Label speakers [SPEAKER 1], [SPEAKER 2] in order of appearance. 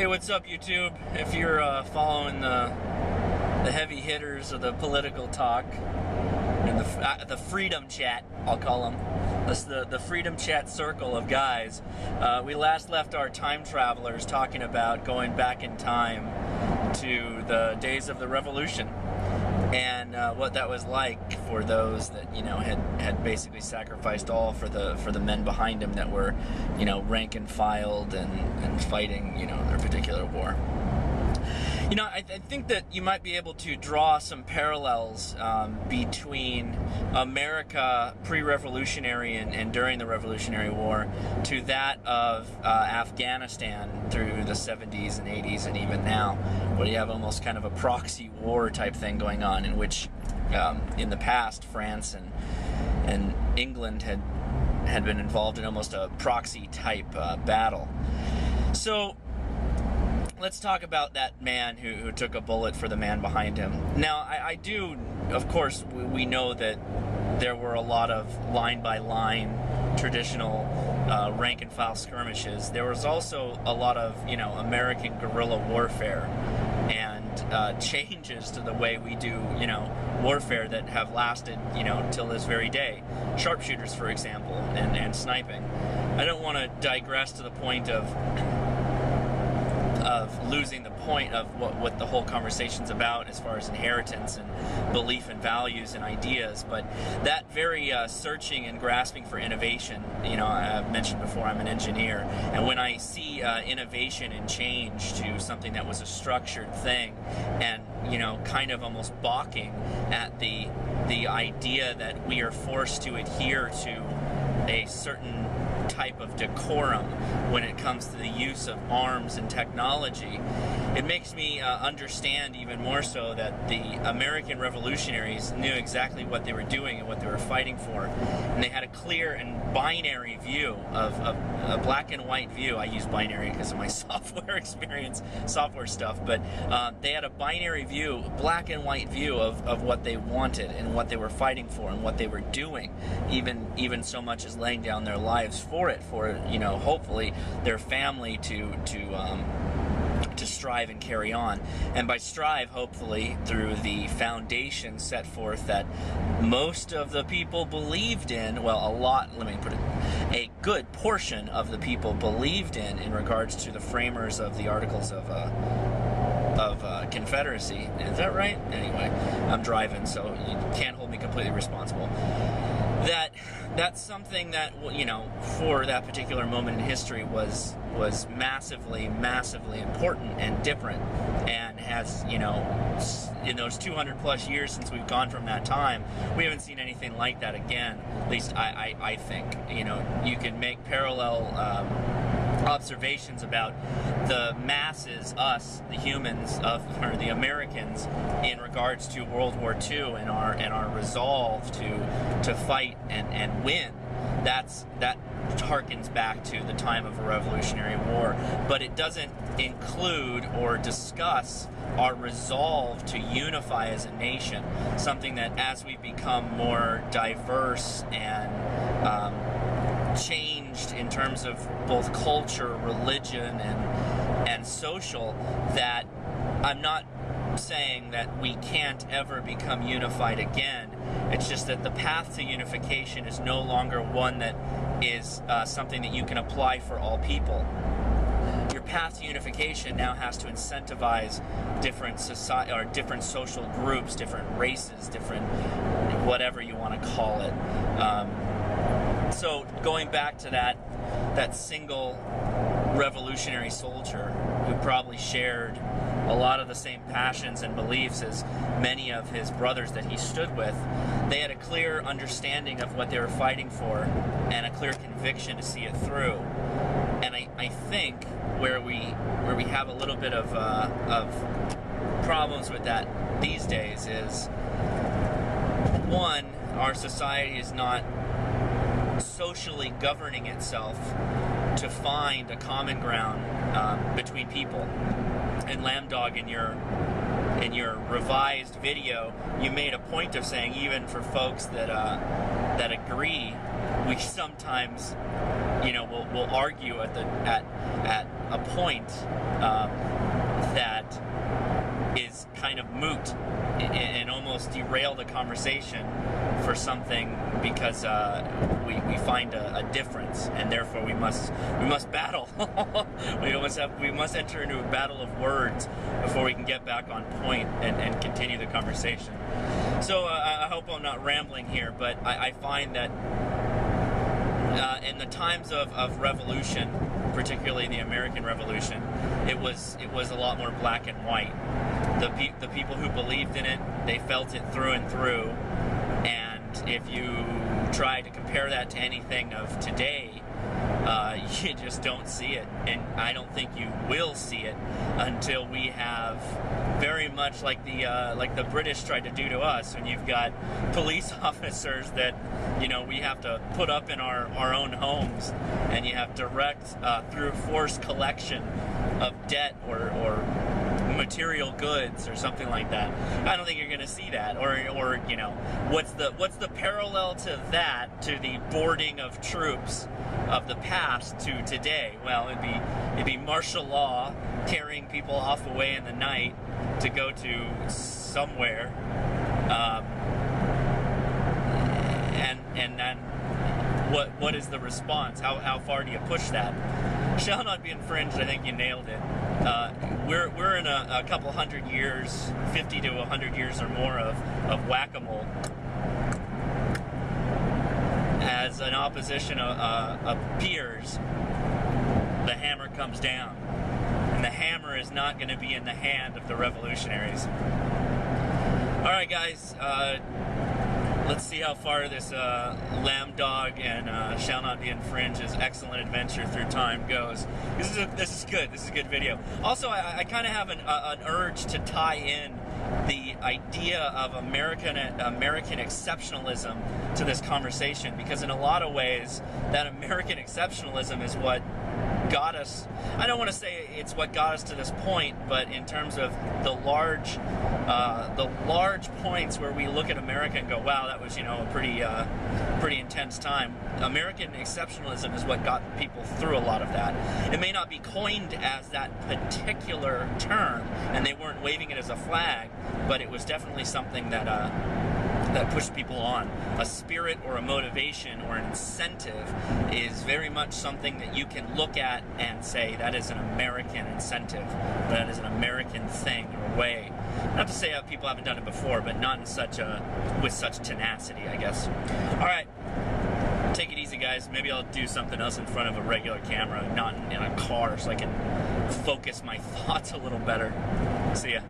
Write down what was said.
[SPEAKER 1] Hey, what's up, YouTube? If you're following the heavy hitters of the political talk and the freedom chat, I'll call them. That's the freedom chat circle of guys. We last left our time travelers talking about going back in time to the days of the revolution and what that was like for those that had basically sacrificed all for the men behind him that were rank and filed and fighting their particular war. I think that you might be able to draw some parallels between America pre-revolutionary and during the Revolutionary War to that of Afghanistan through the 70s and 80s and even now, where you have almost kind of a proxy war type thing going on, in which in the past France and England had been involved in almost a proxy type battle. So let's talk about that man who took a bullet for the man behind him. Now, I do, of course, we know that there were a lot of line-by-line traditional rank-and-file skirmishes. There was also a lot of, American guerrilla warfare and changes to the way we do, warfare that have lasted, till this very day. Sharpshooters, for example, and sniping. I don't want to digress to the point of losing the point of what the whole conversation's about as far as inheritance and belief and values and ideas, but that very searching and grasping for innovation, I've mentioned before I'm an engineer, and when I see innovation and change to something that was a structured thing and kind of almost balking at the idea that we are forced to adhere to a certain type of decorum when it comes to the use of arms and technology, it makes me understand even more so that the American revolutionaries knew exactly what they were doing and what they were fighting for, and they had a clear and binary view of a black and white view. I use binary because of my software experience, software stuff, but they had a binary view, black and white view of what they wanted and what they were fighting for and what they were doing, even so much as laying down their lives for it, hopefully their family to strive and carry on. And by strive, hopefully, through the foundation set forth that most of the people believed in, a good portion of the people believed in regards to the framers of the Articles of Confederacy. Is that right? Anyway, I'm driving, so you can't hold me completely responsible. That's something that, for that particular moment in history was massively important and different, and has, in those 200 plus years since we've gone from that time, we haven't seen anything like that again. At least I think, you can make parallel observations about the masses, us, the humans or the Americans, in regards to World War II and our resolve to fight and win. That harkens back to the time of a Revolutionary War, but it doesn't include or discuss our resolve to unify as a nation, something that as we become more diverse and changed in terms of both culture, religion, and social, that I'm not saying that we can't ever become unified again. It's just that the path to unification is no longer one that is something that you can apply for all people. Your path to unification now has to incentivize different society or different social groups, different races, different whatever you want to call it. So going back to that single revolutionary soldier who probably shared a lot of the same passions and beliefs as many of his brothers that he stood with, they had a clear understanding of what they were fighting for and a clear conviction to see it through. And I think where we have a little bit of problems with that these days is, one, our society is not socially governing itself to find a common ground between people. And Lambdog, in your revised video, you made a point of saying, even for folks that agree, we sometimes, will argue at a point that is kind of moot and almost derail the conversation for something because we find a difference, and therefore we must battle. we must enter into a battle of words before we can get back on point and continue the conversation. So I hope I'm not rambling here, but I find that in the times of revolution, particularly the American Revolution, it was a lot more black and white. The people who believed in it, they felt it through and through. And if you try to compare that to anything of today, you just don't see it, and I don't think you will see it until we have very much like the British tried to do to us. When you've got police officers that we have to put up in our own homes, and you have direct through forced collection of debt or material goods or something like that. I don't think you're going to see that. Or what's the parallel to that, to the boarding of troops of the past to today? Well, it'd be martial law, carrying people off away in the night to go to somewhere, and then what is the response? How far do you push that? Shall not be infringed. I think you nailed it. We're in a couple hundred years, 50 to 100 years or more of whack-a-mole. As an opposition appears, the hammer comes down, and the hammer is not going to be in the hand of the revolutionaries. All right, guys. Let's see how far this Lamb Dog and Shall Not Be Infringe's excellent adventure through time goes. This is good. This is a good video. Also, I kind of have an urge to tie in the idea of American exceptionalism to this conversation, because in a lot of ways, that American exceptionalism is what got us. I don't want to say it's what got us to this point, but in terms of the large points where we look at America and go, wow, that was a pretty intense time. American exceptionalism is what got people through a lot of that. It may not be coined as that particular term, and they weren't waving it as a flag, but it was definitely something that pushed people on. A spirit or a motivation or an incentive is very much something that you can look at and say that is an American incentive, that is an American thing or way. Not to say that people haven't done it before, but not in with such tenacity, I guess. All right, take it easy, guys. Maybe I'll do something else in front of a regular camera, not in a car, so I can focus my thoughts a little better. See ya.